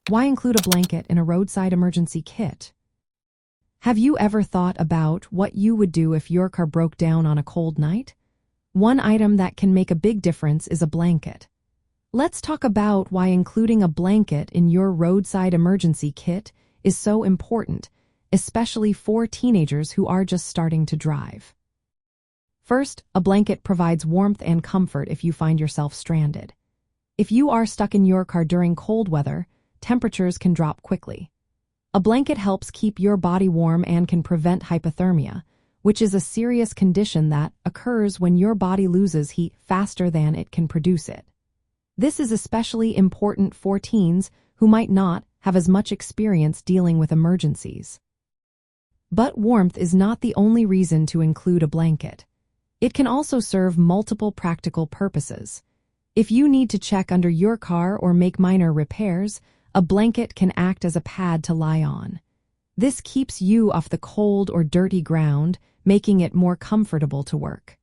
Why include a blanket in a roadside emergency kit? Have you ever thought about what you would do if your car broke down on a cold night? One item that can make a big difference is a blanket. Let's talk about why including a blanket in your roadside emergency kit is so important, especially for teenagers who are just starting to drive. First, a blanket provides warmth and comfort if you find yourself stranded. If you are stuck in your car during cold weather, temperatures can drop quickly. A blanket helps keep your body warm and can prevent hypothermia, which is a serious condition that occurs when your body loses heat faster than it can produce it. This is especially important for teens who might not have as much experience dealing with emergencies. But warmth is not the only reason to include a blanket. It can also serve multiple practical purposes. If you need to check under your car or make minor repairs, a blanket can act as a pad to lie on. This keeps you off the cold or dirty ground, making it more comfortable to work.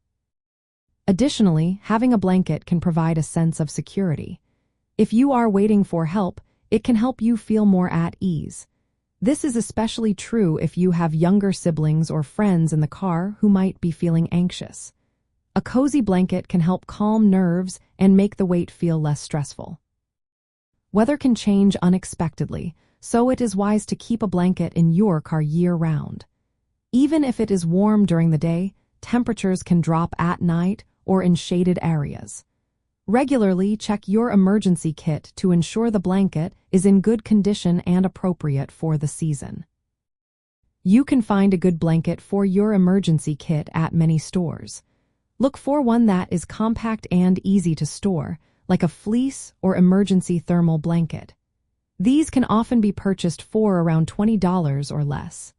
Additionally, having a blanket can provide a sense of security. If you are waiting for help, it can help you feel more at ease. This is especially true if you have younger siblings or friends in the car who might be feeling anxious. A cozy blanket can help calm nerves and make the wait feel less stressful. Weather can change unexpectedly, so it is wise to keep a blanket in your car year-round. Even if it is warm during the day, temperatures can drop at night or in shaded areas. Regularly check your emergency kit to ensure the blanket is in good condition and appropriate for the season. You can find a good blanket for your emergency kit at many stores. Look for one that is compact and easy to store, like a fleece or emergency thermal blanket. These can often be purchased for around $20 or less.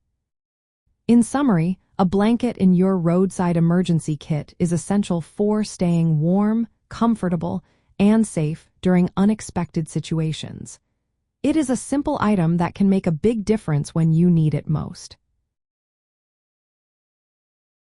In summary, a blanket in your roadside emergency kit is essential for staying warm, comfortable, and safe during unexpected situations. It is a simple item that can make a big difference when you need it most.